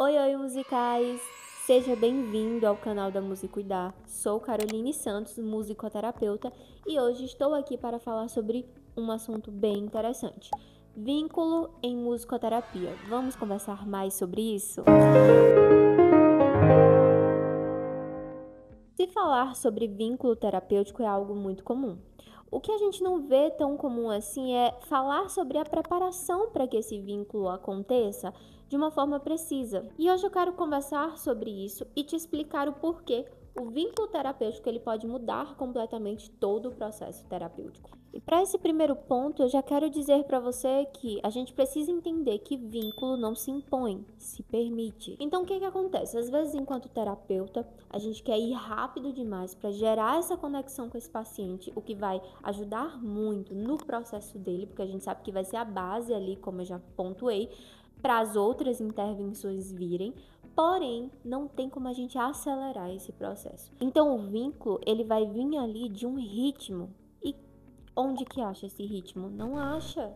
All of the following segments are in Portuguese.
Oi, musicais! Seja bem-vindo ao canal da Musicuidar. Sou Caroline Santos, musicoterapeuta, e hoje estou aqui para falar sobre um assunto bem interessante: vínculo em musicoterapia. Vamos conversar mais sobre isso? Se falar sobre vínculo terapêutico é algo muito comum. O que a gente não vê tão comum assim é falar sobre a preparação para que esse vínculo aconteça de uma forma precisa. E hoje eu quero conversar sobre isso e te explicar o porquê o vínculo terapêutico ele pode mudar completamente todo o processo terapêutico. E para esse primeiro ponto, eu já quero dizer para você que a gente precisa entender que vínculo não se impõe, se permite. Então, o que acontece? Às vezes, enquanto terapeuta, a gente quer ir rápido demais para gerar essa conexão com esse paciente, o que vai ajudar muito no processo dele, porque a gente sabe que vai ser a base ali, como eu já pontuei, para as outras intervenções virem. Porém, não tem como a gente acelerar esse processo. Então, o vínculo, ele vai vir ali de um ritmo. E onde que acha esse ritmo? Não acha.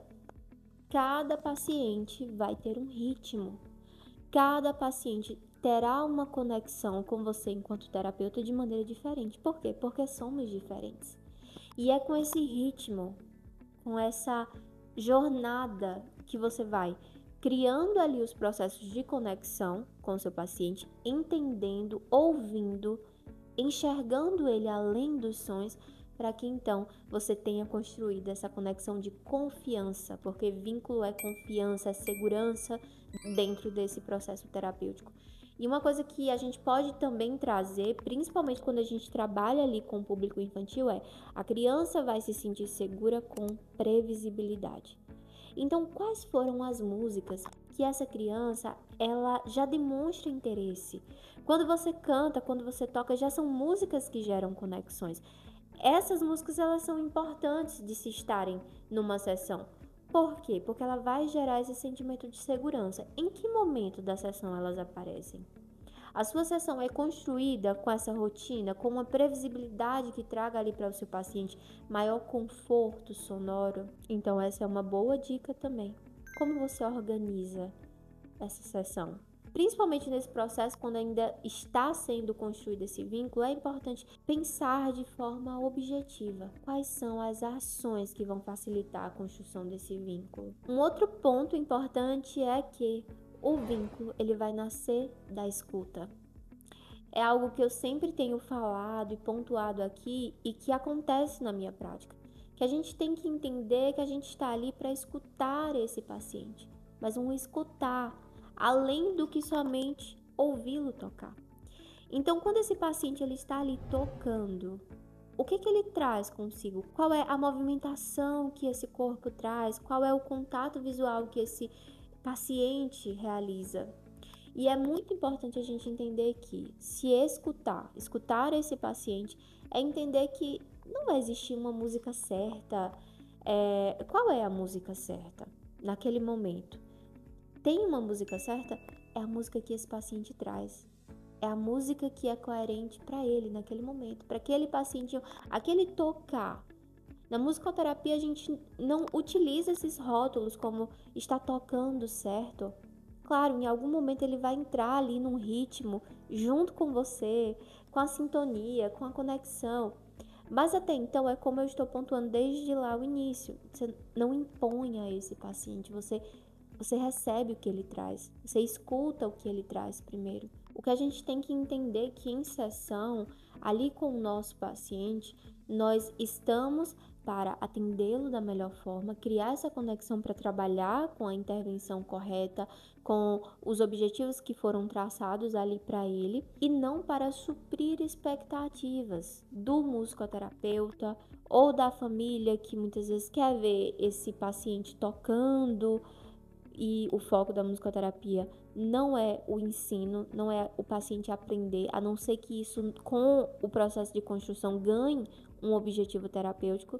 Cada paciente vai ter um ritmo. Cada paciente terá uma conexão com você enquanto terapeuta de maneira diferente. Por quê? Porque somos diferentes. E é com esse ritmo, com essa jornada que você vai criando ali os processos de conexão com o seu paciente, entendendo, ouvindo, enxergando ele além dos sonhos, para que então você tenha construído essa conexão de confiança, porque vínculo é confiança, é segurança dentro desse processo terapêutico. E uma coisa que a gente pode também trazer, principalmente quando a gente trabalha ali com o público infantil, é a criança vai se sentir segura com previsibilidade. Então, quais foram as músicas que essa criança ela já demonstra interesse? Quando você canta, quando você toca, já são músicas que geram conexões. Essas músicas elas são importantes de se estarem numa sessão. Por quê? Porque ela vai gerar esse sentimento de segurança. Em que momento da sessão elas aparecem? A sua sessão é construída com essa rotina, com uma previsibilidade que traga ali para o seu paciente maior conforto sonoro. Então, essa é uma boa dica também. Como você organiza essa sessão? Principalmente nesse processo, quando ainda está sendo construído esse vínculo, é importante pensar de forma objetiva quais são as ações que vão facilitar a construção desse vínculo. Um outro ponto importante é que o vínculo ele vai nascer da escuta. É algo que eu sempre tenho falado e pontuado aqui e que acontece na minha prática. Que a gente tem que entender que a gente está ali para escutar esse paciente, mas um escutar além do que somente ouvi-lo tocar. Então, quando esse paciente ele está ali tocando, o que ele traz consigo? Qual é a movimentação que esse corpo traz? Qual é o contato visual que esse paciente realiza? E é muito importante a gente entender que se escutar esse paciente, é entender que não vai existir uma música certa. Qual é a música certa naquele momento? Tem uma música certa? É a música que esse paciente traz. É a música que é coerente para ele naquele momento, para aquele paciente, aquele tocar. Na musicoterapia a gente não utiliza esses rótulos como está tocando certo. Claro, em algum momento ele vai entrar ali num ritmo junto com você, com a sintonia, com a conexão. Mas até então é como eu estou pontuando desde lá o início. Você não impõe a esse paciente, você recebe o que ele traz, você escuta o que ele traz primeiro. O que a gente tem que entender é que em sessão, ali com o nosso paciente, nós estamos para atendê-lo da melhor forma, criar essa conexão para trabalhar com a intervenção correta, com os objetivos que foram traçados ali para ele, e não para suprir expectativas do musicoterapeuta ou da família que muitas vezes quer ver esse paciente tocando. E o foco da musicoterapia não é o ensino, não é o paciente aprender, a não ser que isso, com o processo de construção, ganhe um objetivo terapêutico.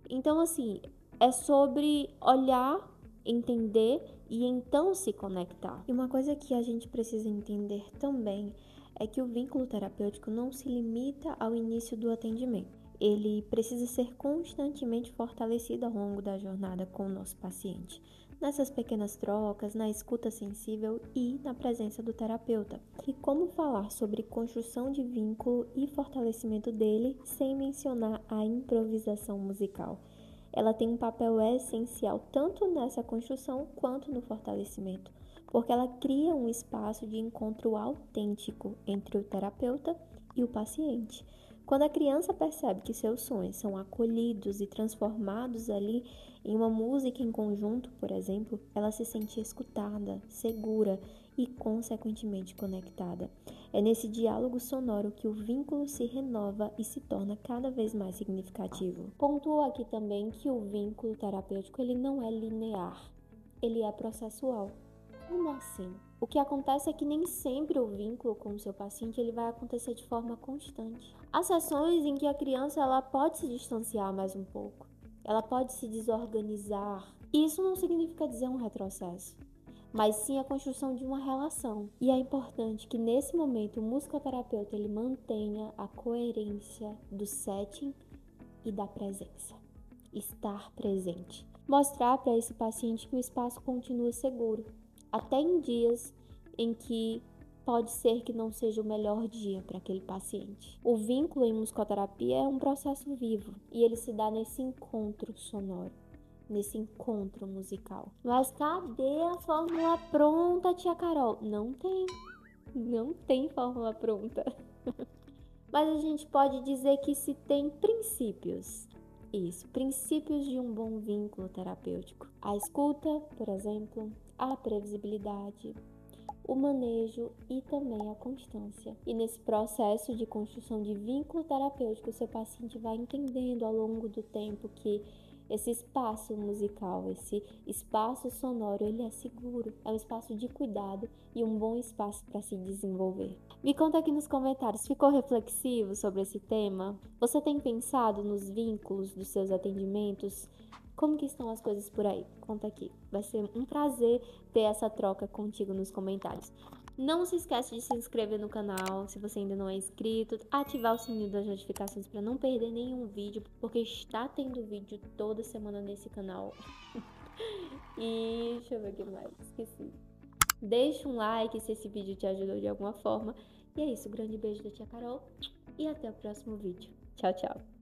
Então, assim, é sobre olhar, entender e então se conectar. E uma coisa que a gente precisa entender também é que o vínculo terapêutico não se limita ao início do atendimento. Ele precisa ser constantemente fortalecido ao longo da jornada com o nosso paciente. nessas pequenas trocas, na escuta sensível e na presença do terapeuta. E como falar sobre construção de vínculo e fortalecimento dele sem mencionar a improvisação musical? Ela tem um papel essencial tanto nessa construção quanto no fortalecimento, porque ela cria um espaço de encontro autêntico entre o terapeuta e o paciente. Quando a criança percebe que seus sonhos são acolhidos e transformados ali em uma música em conjunto, por exemplo, ela se sente escutada, segura e, consequentemente, conectada. É nesse diálogo sonoro que o vínculo se renova e se torna cada vez mais significativo. Pontuo aqui também que o vínculo terapêutico ele não é linear, ele é processual. Como assim? O que acontece é que nem sempre o vínculo com o seu paciente ele vai acontecer de forma constante. Há sessões em que a criança ela pode se distanciar mais um pouco, ela pode se desorganizar. E isso não significa dizer um retrocesso, mas sim a construção de uma relação. E é importante que nesse momento o musicoterapeuta ele mantenha a coerência do setting e da presença. Estar presente. Mostrar para esse paciente que o espaço continua seguro, até em dias em que pode ser que não seja o melhor dia para aquele paciente. O vínculo em musicoterapia é um processo vivo e ele se dá nesse encontro sonoro, nesse encontro musical. Mas cadê a fórmula pronta, tia Carol? Não tem fórmula pronta. Mas a gente pode dizer que se tem princípios. Isso, princípios de um bom vínculo terapêutico. A escuta, por exemplo, a previsibilidade, o manejo e também a constância. E nesse processo de construção de vínculo terapêutico, o seu paciente vai entendendo ao longo do tempo que esse espaço musical, esse espaço sonoro, ele é seguro, é um espaço de cuidado e um bom espaço para se desenvolver. Me conta aqui nos comentários, ficou reflexivo sobre esse tema? Você tem pensado nos vínculos dos seus atendimentos? Como que estão as coisas por aí? Conta aqui. Vai ser um prazer ter essa troca contigo nos comentários. Não se esquece de se inscrever no canal, se você ainda não é inscrito, ativar o sininho das notificações para não perder nenhum vídeo, porque está tendo vídeo toda semana nesse canal. E deixa eu ver o que mais, esqueci. Deixa um like se esse vídeo te ajudou de alguma forma. E é isso, grande beijo da tia Carol e até o próximo vídeo. Tchau, tchau.